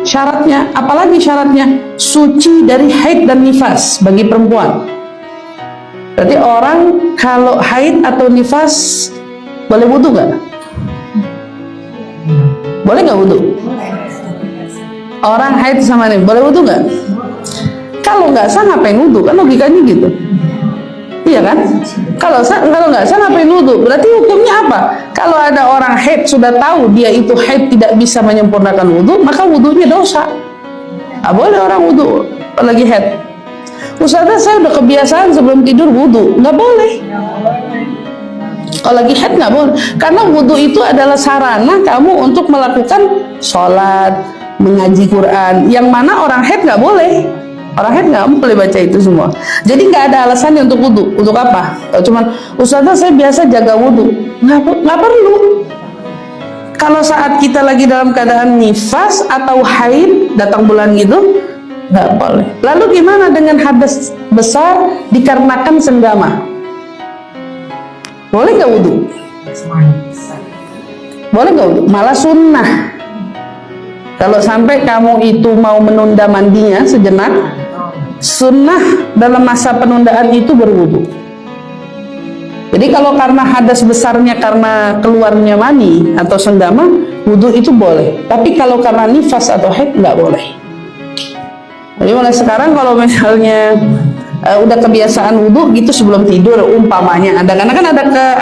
syaratnya, apalagi syaratnya suci dari haid dan nifas bagi perempuan. Berarti orang kalau haid atau nifas boleh wudu nggak? Boleh nggak wudu? Orang haid sama nifas boleh wudu nggak? Kalau nggak sah ngapain wudu? Kan logikanya gitu. Iya kan? Kalau nggak sah ngapain wudu? Berarti hukumnya apa? Kalau ada orang haid sudah tahu dia itu haid tidak bisa menyempurnakan wudu, maka wudunya dosa. Nggak boleh orang wudu apalagi haid. Ustazah, saya udah kebiasaan sebelum tidur wudu. Nggak boleh. Kalau lagi haid nggak boleh. Karena wudu itu adalah sarana kamu untuk melakukan sholat, mengaji Quran. Yang mana orang haid nggak boleh. Orang haid nggak boleh baca itu semua. Jadi nggak ada alasannya untuk wudu. Untuk apa? Kalau cuman, Ustazah saya biasa jaga wudu. Nggak perlu. Kalau saat kita lagi dalam keadaan nifas atau haid, datang bulan gitu, nggak boleh. Lalu gimana dengan hadas besar dikarenakan senggama? Boleh nggak wudu? Boleh nggak wudu? Malah sunnah. Kalau sampai kamu itu mau menunda mandinya sejenak, sunnah dalam masa penundaan itu berwudu. Jadi kalau karena hadas besarnya karena keluarnya mani atau senggama, wudu itu boleh. Tapi kalau karena nifas atau haid nggak boleh. Jadi mulai sekarang kalau misalnya udah kebiasaan wudu gitu sebelum tidur umpamanya ada, karena kan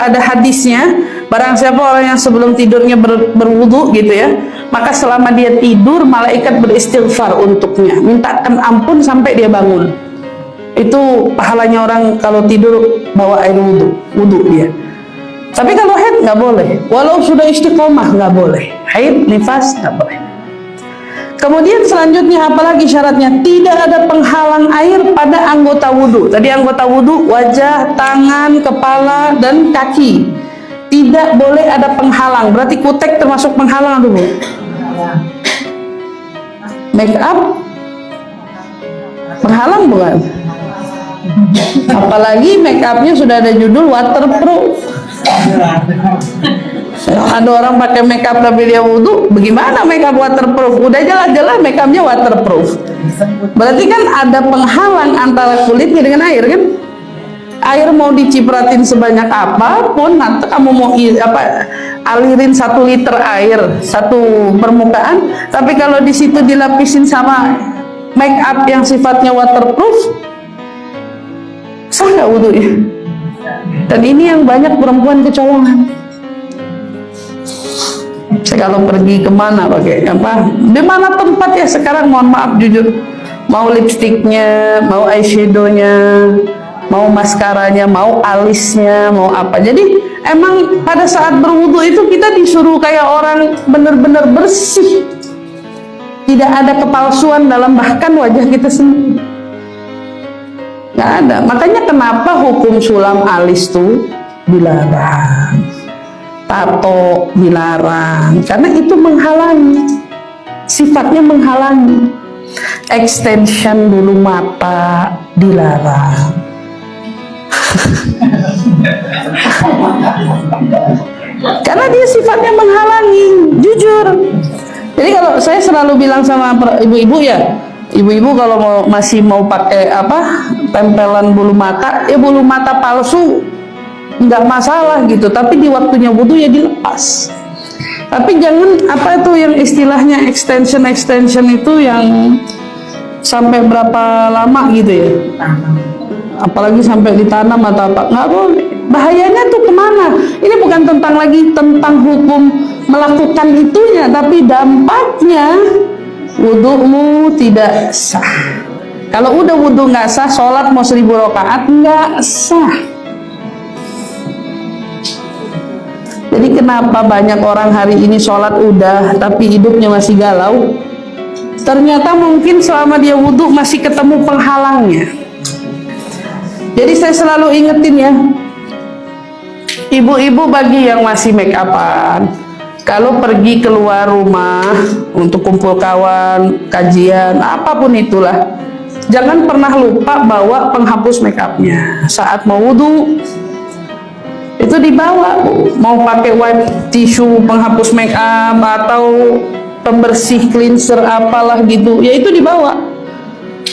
ada hadisnya, barang siapa orang yang sebelum tidurnya berwudu gitu ya, maka selama dia tidur malaikat beristighfar untuknya, mintakan ampun sampai dia bangun. Itu pahalanya orang kalau tidur bawa air wudu dia. Tapi kalau haid nggak boleh, walau sudah istiqomah nggak boleh, haid nifas nggak boleh. Kemudian selanjutnya apalagi syaratnya? Tidak ada penghalang air pada anggota wudu. Tadi anggota wudu wajah, tangan, kepala, dan kaki. Tidak boleh ada penghalang. Berarti kutek termasuk penghalang dulu. Make up penghalang bukan? Apalagi make upnya sudah ada judul waterproof. Ada orang pakai makeup tapi dia wudu, bagaimana makeup waterproof? Udah jelas-jelas makeupnya waterproof. Berarti kan ada penghalang antara kulitnya dengan air kan? Air mau dicipratin sebanyak apapun, nanti kamu mau alirin 1 liter air satu permukaan, tapi kalau di situ dilapisin sama makeup yang sifatnya waterproof, sah nggak wudunya? Dan ini yang banyak perempuan kecolongan. Saya kalau pergi kemana pakai apa? Di mana tempat ya sekarang? Mohon maaf jujur, mau lipstiknya, mau eyeshadownya, mau maskaranya, mau alisnya, mau apa. Jadi emang pada saat berwudu itu kita disuruh kayak orang benar-benar bersih. Tidak ada kepalsuan dalam bahkan wajah kita sendiri. Nggak ada. Makanya kenapa hukum sulam alis tuh dilarang, tato dilarang, karena itu menghalangi, sifatnya menghalangi. Extension bulu mata dilarang. Karena dia sifatnya menghalangi, jujur. Jadi kalau saya selalu bilang sama ibu-ibu ya, ibu-ibu kalau masih mau pakai tempelan bulu mata, ya bulu mata palsu nggak masalah gitu, tapi di waktunya wudu ya dilepas. Tapi jangan yang istilahnya extension itu yang sampai berapa lama gitu ya, apalagi sampai ditanam atau apa, nggak boleh. Bahayanya tuh kemana? Ini bukan tentang hukum melakukan itunya, tapi dampaknya wudumu tidak sah. Kalau udah wudu nggak sah, sholat mau 1000 rakaat nggak sah. Jadi kenapa banyak orang hari ini sholat udah tapi hidupnya masih galau? Ternyata mungkin selama dia wudu masih ketemu penghalangnya. Jadi saya selalu ingetin ya, ibu-ibu bagi yang masih make upan, kalau pergi keluar rumah untuk kumpul kawan, kajian, apapun itulah, jangan pernah lupa bawa penghapus make upnya. Saat mau wudu itu dibawa, mau pakai wipe tisu penghapus make up atau pembersih, cleanser, apalah gitu, ya itu dibawa.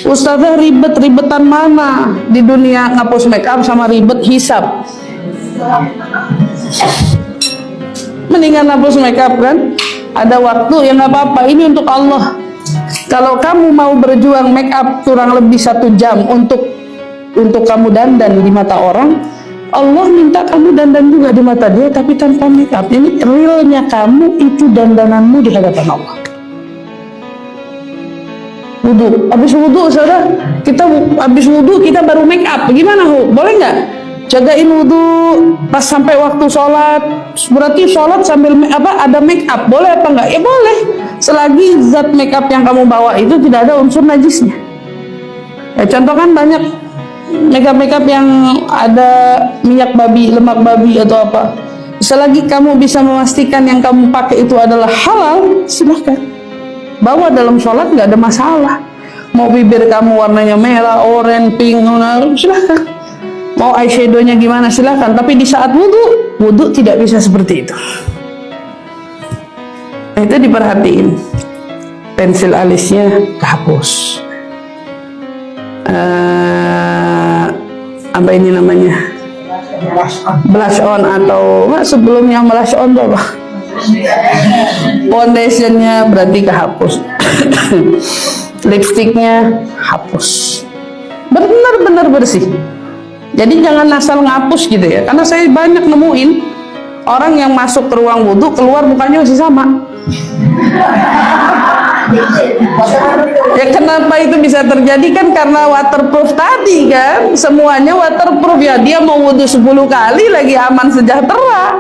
Ustazah, ribet-ribetan mana di dunia ngapus make up sama ribet hisab? Mendingan hapus make up kan, ada waktu ya nggak apa-apa, ini untuk Allah. Kalau kamu mau berjuang make up kurang lebih 1 jam untuk kamu dandan di mata orang, Allah minta kamu dandan juga di mata dia tapi tanpa make up. Ini realnya kamu itu dandananmu di hadapan Allah. Wudu, habis wudu saudara, kita habis wudu kita baru make up, gimana boleh nggak? Jagain wudu pas sampai waktu sholat, berarti sholat sambil ada make up, boleh apa enggak? Ya boleh, selagi zat make up yang kamu bawa itu tidak ada unsur najisnya. Ya, contoh kan banyak make up yang ada minyak babi, lemak babi atau apa. Selagi kamu bisa memastikan yang kamu pakai itu adalah halal, silahkan bawa dalam sholat, nggak ada masalah. Mau bibir kamu warnanya merah, oranye, pink, silahkan. Mau eyeshadownya gimana silahkan, tapi di saat wudhu tidak bisa seperti itu. Itu diperhatiin. Pensil alisnya kehapus. Apa ini namanya? Blush on atau sebelumnya blush on tuh apa? Foundationnya berarti kehapus. Lipstiknya hapus. Benar-benar bersih. Jadi jangan asal ngapus gitu ya, karena saya banyak nemuin orang yang masuk ke ruang wudhu, keluar mukanya masih sama. Ya kenapa itu bisa terjadi kan karena waterproof tadi kan, semuanya waterproof ya, dia mau wudhu 10 kali lagi aman sejahtera.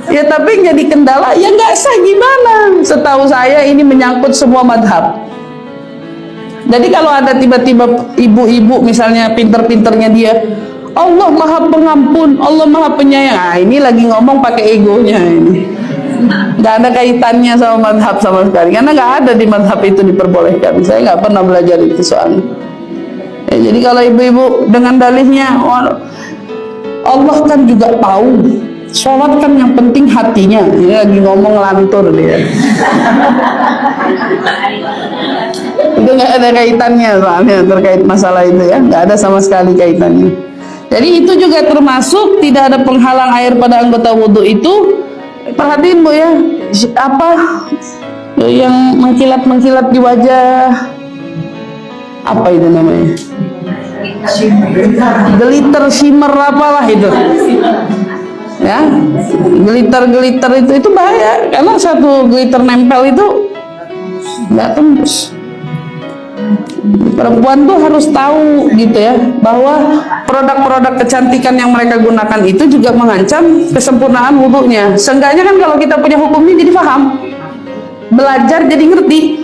Ya tapi jadi kendala, ya nggak sah gimana? Setahu saya ini menyangkut semua madhab. Jadi kalau ada tiba-tiba ibu-ibu misalnya pinter-pinternya dia, Allah Maha Pengampun, Allah Maha Penyayang. Ini lagi ngomong pakai egonya ini. Nggak ada kaitannya sama madhab sama sekali. Karena nggak ada di madhab itu diperbolehkan. Saya nggak pernah belajar itu soalnya. Ya, jadi kalau ibu-ibu dengan dalihnya, Allah kan juga tahu. Sholat kan yang penting hatinya. Ini lagi ngomong lantur dia. Itu nggak ada kaitannya soalnya terkait masalah itu ya. Nggak ada sama sekali kaitannya. Jadi itu juga termasuk tidak ada penghalang air pada anggota wudhu itu. Perhatiin Bu ya, apa yang mengkilat-mengkilat di wajah, apa itu namanya? Glitter, shimmer, apalah itu. Ya, glitter itu bahaya karena satu glitter nempel itu nggak tembus. Perempuan tuh harus tahu gitu ya, bahwa produk-produk kecantikan yang mereka gunakan itu juga mengancam kesempurnaan wudhunya. Seenggaknya kan kalau kita punya hukumnya jadi paham, belajar jadi ngerti.